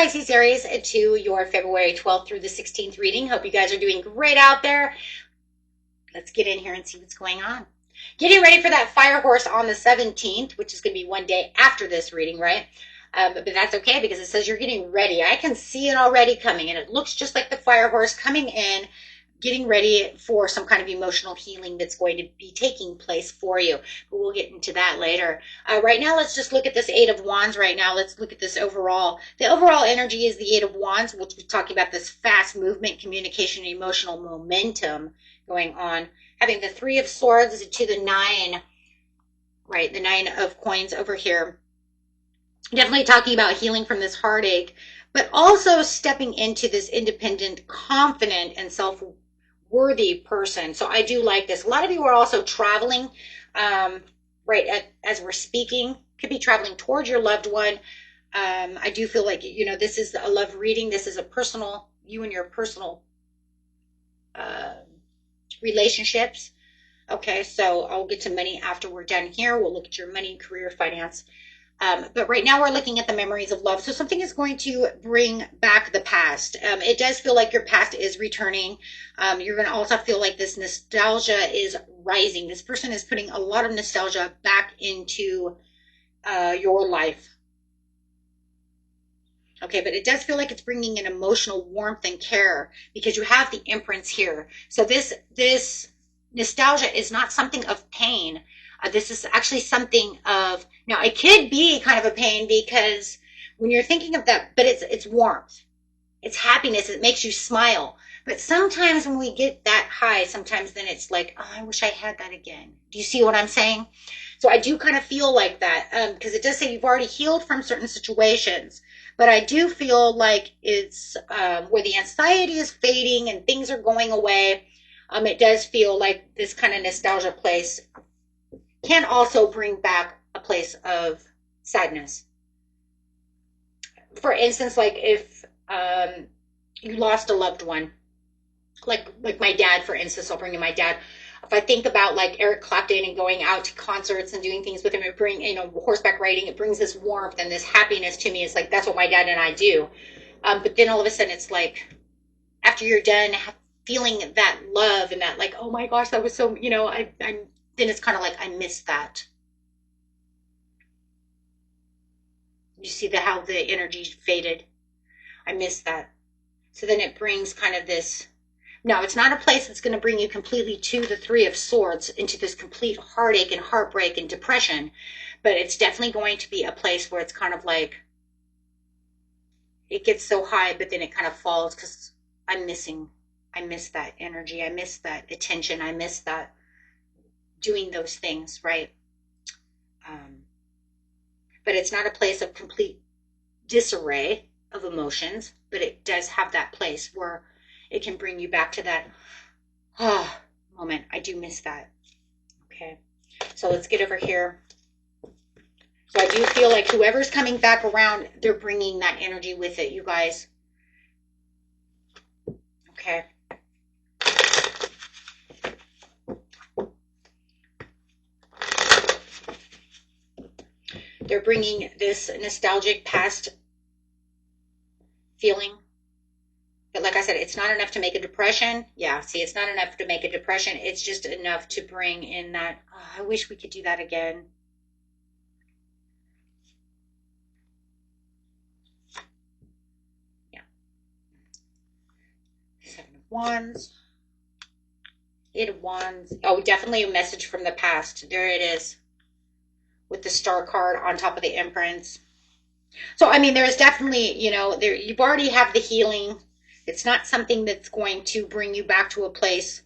Pisces, Aries, to your February 12th through the 16th reading. Hope you guys are doing great out there. Let's get in here and see what's going on. Getting ready for that fire horse on the 17th, which is going to be one day after this reading, right? But that's okay because it says you're getting ready. I can see it already coming, and it looks just like the fire horse coming in, getting ready for some kind of emotional healing that's going to be taking place for you. But we'll get into that later. Right now, let's just look at this Eight of Wands right now. Let's look at this overall. The overall energy is the Eight of Wands, which we're talking about this fast movement, communication, and emotional momentum going on. Having the Three of Swords to the Nine, right? The Nine of Coins over here. Definitely talking about healing from this heartache, but also stepping into this independent, confident, and self-worthy person. So I do like this. A lot of you are also traveling, right, as we're speaking. Could be traveling towards your loved one. I do feel like, you know, this is a love reading. This is a personal, you and your personal relationships. Okay, so I'll get to money after we're done here. We'll look at your money, career, finance. But right now we're looking at the memories of love. So something is going to bring back the past. It does feel like your past is returning. You're going to also feel like this nostalgia is rising. This person is putting a lot of nostalgia back into your life. Okay, but it does feel like it's bringing an emotional warmth and care because you have the Empress here. So this nostalgia is not something of pain. This is actually something of, now it could be kind of a pain because when you're thinking of that, but it's warmth. It's happiness. It makes you smile. But sometimes when we get that high, sometimes then it's like, oh, I wish I had that again. Do you see what I'm saying? So I do kind of feel like that because it does say you've already healed from certain situations. But I do feel like it's where the anxiety is fading and things are going away. It does feel like this kind of nostalgia place can also bring back a place of sadness. For instance, like if you lost a loved one, like my dad, for instance, I'll bring in my dad. If I think about like Eric Clapton and going out to concerts and doing things with him, it brings, you know, horseback riding, it brings this warmth and this happiness to me. It's like, that's what my dad and I do. But then all of a sudden it's like, after you're done feeling that love and that like, oh my gosh, that was so, you know, then it's kind of like, I miss that. You see how the energy faded? I miss that. So then it brings kind of this, no, it's not a place that's going to bring you completely to the Three of Swords, into this complete heartache and heartbreak and depression, but it's definitely going to be a place where it's kind of like, it gets so high, but then it kind of falls because I miss that energy. I miss that attention. I miss that doing those things, right? But it's not a place of complete disarray of emotions, but it does have that place where it can bring you back to that moment. I do miss that. Okay, so let's get over here. So I do feel like whoever's coming back around, they're bringing that energy with it, you guys. Okay. They're bringing this nostalgic past feeling. But like I said, it's not enough to make a depression. Yeah, see, it's not enough to make a depression. It's just enough to bring in that, oh, I wish we could do that again. Yeah. Seven of Wands. Eight of Wands. Oh, definitely a message from the past. There it is. With the Star card on top of the Empress. So, I mean, there's definitely, you know, you've already have the healing. It's not something that's going to bring you back to a place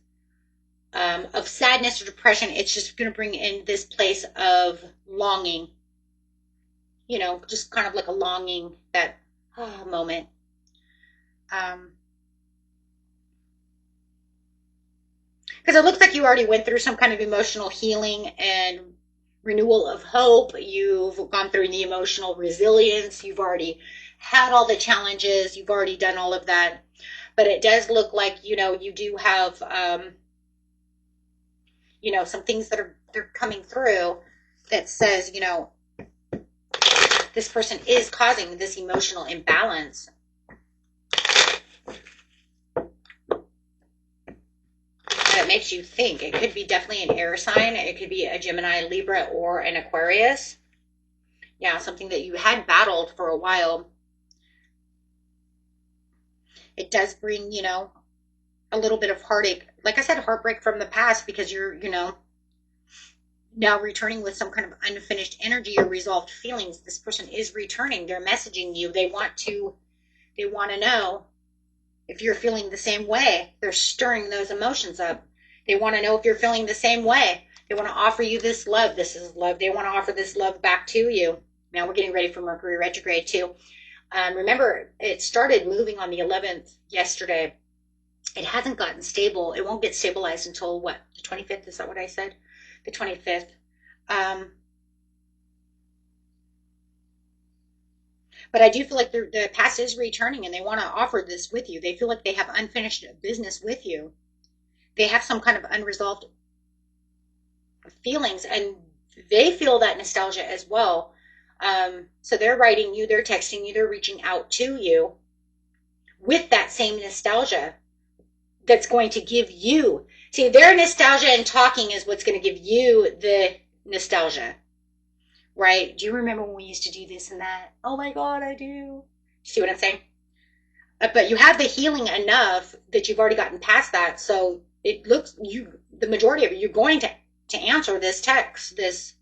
of sadness or depression. It's just going to bring in this place of longing. You know, just kind of like a longing, that moment. Because it looks like you already went through some kind of emotional healing and renewal of hope. You've gone through the emotional resilience. You've already had all the challenges. You've already done all of that. But it does look like, you know, you do have, you know, some things that they're coming through that says, you know, This person is causing this emotional imbalance. It makes you think. It could be definitely an air sign. It could be a Gemini, Libra, or an Aquarius. Yeah, something that you had battled for a while. It does bring, you know, a little bit of heartache. Like I said, heartbreak from the past, because you're, you know, now returning with some kind of unfinished energy or resolved feelings. This person is returning. They're messaging you. They want to know if you're feeling the same way. They're stirring those emotions up. They want to know if you're feeling the same way. They want to offer you this love. This is love. They want to offer this love back to you. Now we're getting ready for Mercury retrograde too. Remember, it started moving on the 11th yesterday. It hasn't gotten stable. It won't get stabilized until what? The 25th? Is that what I said? The 25th. But I do feel like the past is returning, and they want to offer this with you. They feel like they have unfinished business with you. They have some kind of unresolved feelings, and they feel that nostalgia as well. So they're writing you, they're texting you, they're reaching out to you with that same nostalgia that's going to give you, see, their nostalgia and talking is what's going to give you the nostalgia, right? Do you remember when we used to do this and that? Oh my God, I do. See what I'm saying? But you have the healing enough that you've already gotten past that. So it looks, the majority of it, you're going to answer this text, this,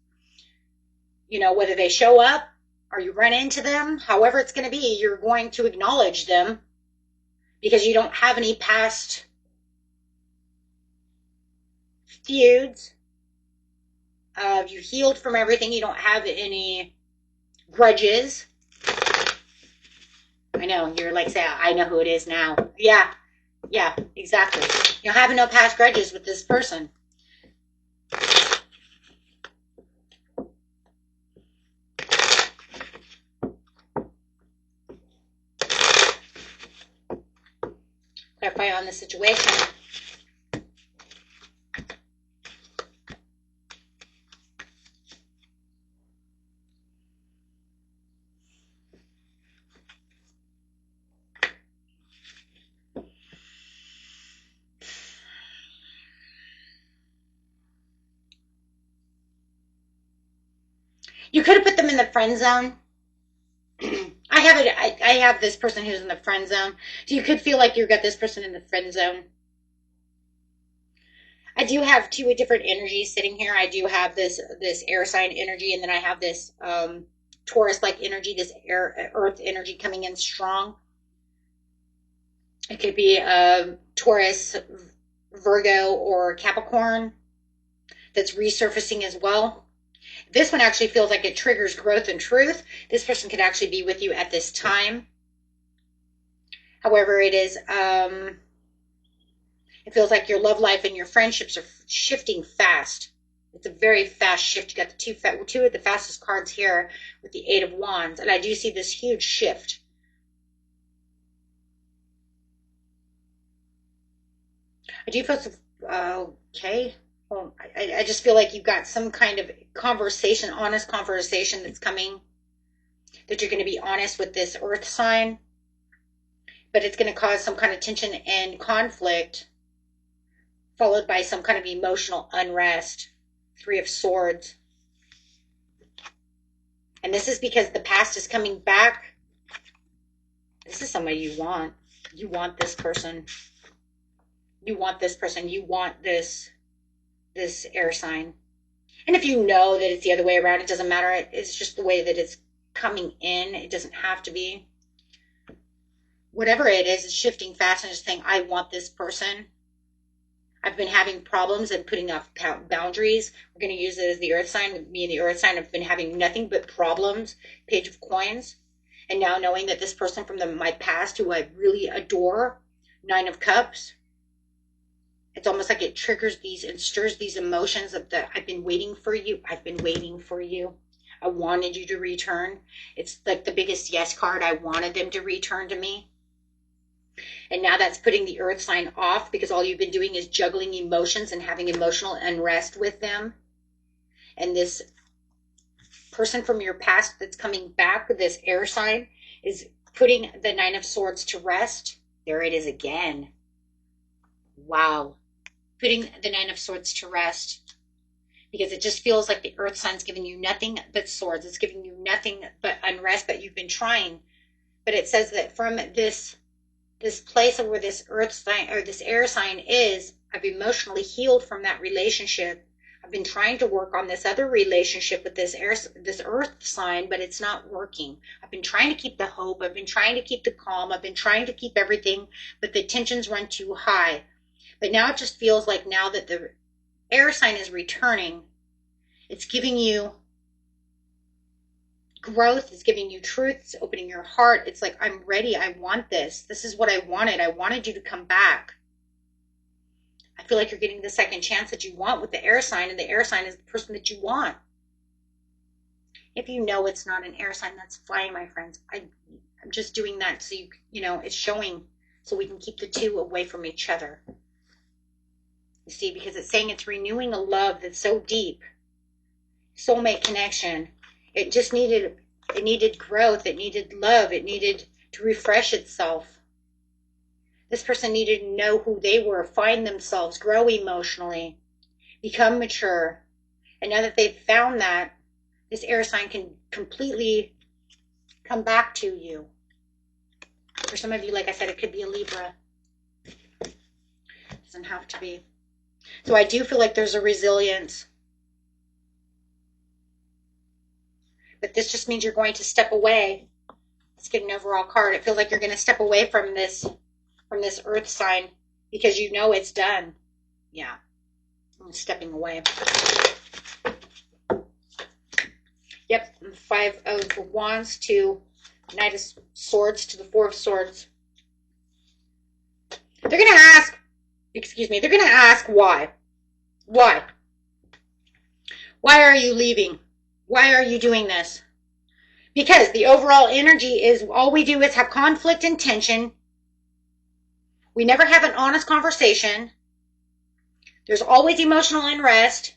you know, whether they show up or you run into them, however it's going to be, you're going to acknowledge them because you don't have any past feuds. You healed from everything. You don't have any grudges. I know, you're like, say, I know who it is now. Yeah, exactly. You don't have no past grudges with this person. Clarify on the situation. You could have put them in the friend zone. I have this person who's in the friend zone. So you could feel like you've got this person in the friend zone. I do have two different energies sitting here. I do have this air sign energy, and then I have this Taurus-like energy, this earth energy coming in strong. It could be Taurus, Virgo, or Capricorn that's resurfacing as well. This one actually feels like it triggers growth and truth. This person could actually be with you at this time. However, it is, it feels like your love life and your friendships are shifting fast. It's a very fast shift. You got the two of the fastest cards here with the Eight of Wands. And I do see this huge shift. I do feel, okay. Well, I just feel like you've got some kind of conversation, honest conversation that's coming, that you're going to be honest with this earth sign, but it's going to cause some kind of tension and conflict, followed by some kind of emotional unrest. Three of Swords. And this is because the past is coming back. This is somebody you want. You want this person. You want this person. You want this air sign. And if you know that it's the other way around, it doesn't matter. It's just the way that it's coming in. It doesn't have to be. Whatever it is, it's shifting fast and just saying, I want this person. I've been having problems and putting up boundaries. We're going to use it as the earth sign. Me and the earth sign have been having nothing but problems. Page of Coins. And now knowing that this person from my past, who I really adore, Nine of Cups, it's almost like it triggers these and stirs these emotions of I've been waiting for you. I've been waiting for you. I wanted you to return. It's like the biggest yes card. I wanted them to return to me. And now that's putting the earth sign off, because all you've been doing is juggling emotions and having emotional unrest with them. And this person from your past that's coming back with this air sign is putting the Nine of Swords to rest. There it is again. Wow. Putting the Nine of Swords to rest. Because it just feels like the earth sign's giving you nothing but swords. It's giving you nothing but unrest, but you've been trying. But it says that from this place of where this earth sign or this air sign is, I've emotionally healed from that relationship. I've been trying to work on this other relationship with this earth sign, but it's not working. I've been trying to keep the hope. I've been trying to keep the calm. I've been trying to keep everything, but the tensions run too high. But now it just feels like now that the air sign is returning, it's giving you growth, it's giving you truth, it's opening your heart. It's like, I'm ready, I want this. This is what I wanted. I wanted you to come back. I feel like you're getting the second chance that you want with the air sign, and the air sign is the person that you want. If you know it's not an air sign, that's fine, my friends. I'm just doing that so you know, it's showing so we can keep the two away from each other. You see, because it's saying it's renewing a love that's so deep. Soulmate connection. It just needed growth. It needed love. It needed to refresh itself. This person needed to know who they were, find themselves, grow emotionally, become mature. And now that they've found that, this air sign can completely come back to you. For some of you, like I said, it could be a Libra. It doesn't have to be. So I do feel like there's a resilience. But this just means you're going to step away. Let's get an overall card. It feels like you're going to step away from this earth sign because you know it's done. Yeah. I'm stepping away. Yep. 5 of Wands to Knight of Swords to the 4 of Swords. They're going to ask, they're going to ask why. Why? Why are you leaving? Why are you doing this? Because the overall energy is all we do is have conflict and tension. We never have an honest conversation. There's always emotional unrest.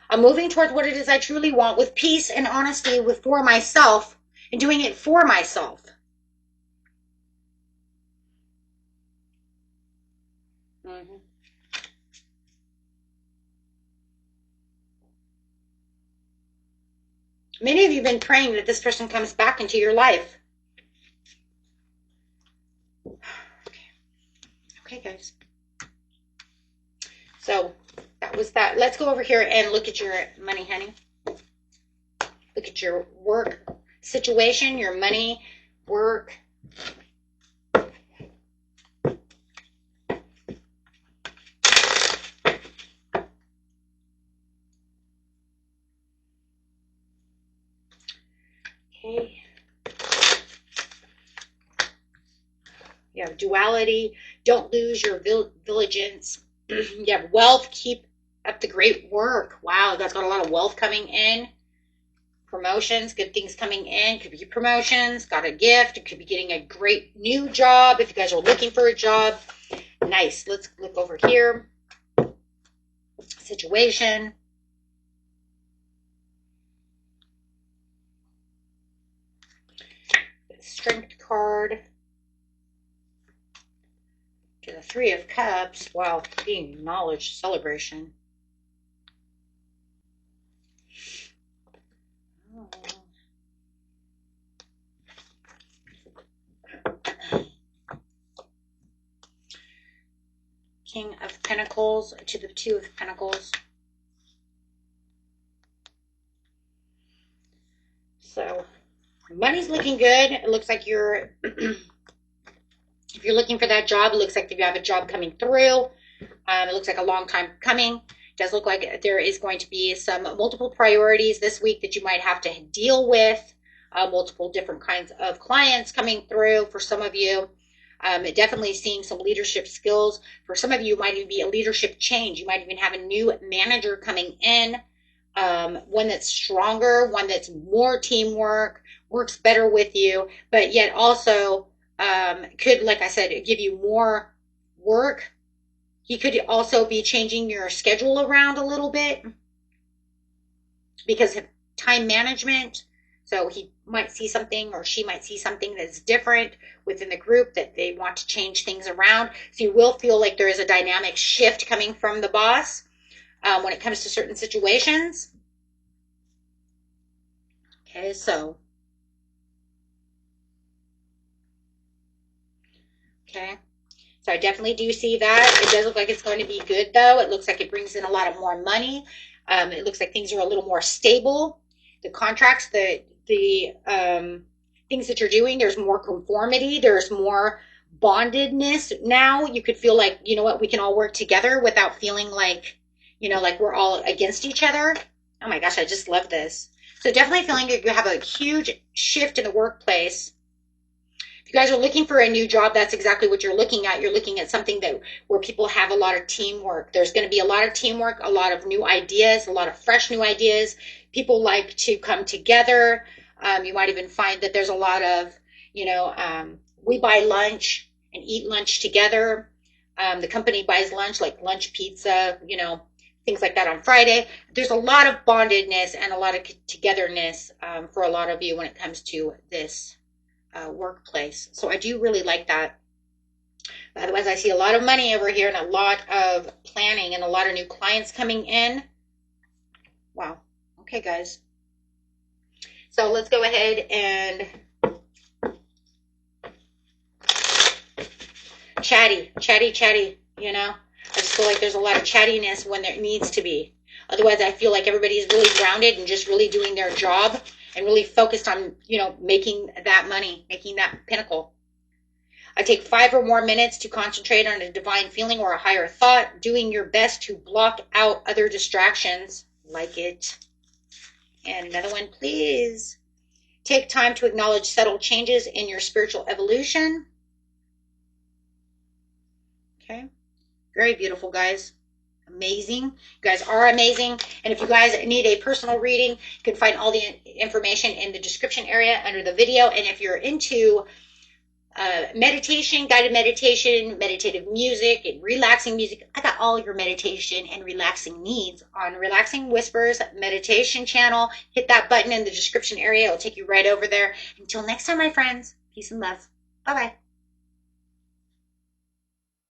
I'm moving towards what it is I truly want with peace and honesty for myself and doing it for myself. Mm-hmm. Many of you have been praying that this person comes back into your life. Okay, guys. So that was that. Let's go over here and look at your money, honey. Look at your work situation, your money, work. Okay. You have duality. Don't lose your vigilance. You have wealth. Keep up the great work. Wow, you guys got a lot of wealth coming in. Promotions, good things coming in. Could be promotions. Got a gift. It could be getting a great new job if you guys are looking for a job. Nice. Let's look over here. Situation. Strength card. To the 3 of Cups. Wow, being knowledge, celebration. Oh. King of Pentacles to the 2 of Pentacles. So, money's looking good. It looks like you're... If you're looking for that job, it looks like you have a job coming through. It looks like a long time coming. It does look like there is going to be some multiple priorities this week that you might have to deal with. Multiple different kinds of clients coming through for some of you. Definitely seeing some leadership skills. For some of you, it might even be a leadership change. You might even have a new manager coming in. One that's stronger, one that's more teamwork, works better with you, but yet also... could, like I said, give you more work. He could also be changing your schedule around a little bit because time management. So he might see something, or she might see something that's different within the group that they want to change things around. So you will feel like there is a dynamic shift coming from the boss when it comes to certain situations. Okay, so. Okay. So I definitely do see that. It does look like it's going to be good, though. It looks like it brings in a lot of more money. It looks like things are a little more stable. The contracts, the things that you're doing, there's more conformity. There's more bondedness now. You could feel like, you know what, we can all work together without feeling like, you know, like we're all against each other. Oh my gosh, I just love this. So definitely feeling like you have a huge shift in the workplace. If you guys are looking for a new job, that's exactly what you're looking at. You're looking at something that where people have a lot of teamwork. There's going to be a lot of teamwork, a lot of new ideas, a lot of fresh new ideas. People like to come together. You might even find that there's a lot of, you know, we buy lunch and eat lunch together. The company buys lunch, like lunch pizza, you know, things like that on Friday. There's a lot of bondedness and a lot of togetherness for a lot of you when it comes to this workplace. So I do really like that. Otherwise, I see a lot of money over here and a lot of planning and a lot of new clients coming in. Wow. Okay, guys. So let's go ahead and chatty, you know. I just feel like there's a lot of chattiness when there needs to be. Otherwise, I feel like everybody's really grounded and just really doing their job and really focused on, you know, making that money, making that pinnacle. I take 5 or more minutes to concentrate on a divine feeling or a higher thought, doing your best to block out other distractions. Like it. And another one, please. Take time to acknowledge subtle changes in your spiritual evolution. Okay. Very beautiful, guys. Amazing. You guys are amazing. And if you guys need a personal reading, you can find all the information in the description area under the video. And if you're into meditation, guided meditation, meditative music, and relaxing music, I got all your meditation and relaxing needs on Relaxing Whispers meditation channel. Hit that button in the description area. It'll take you right over there. Until next time, my friends, peace and love. Bye-bye.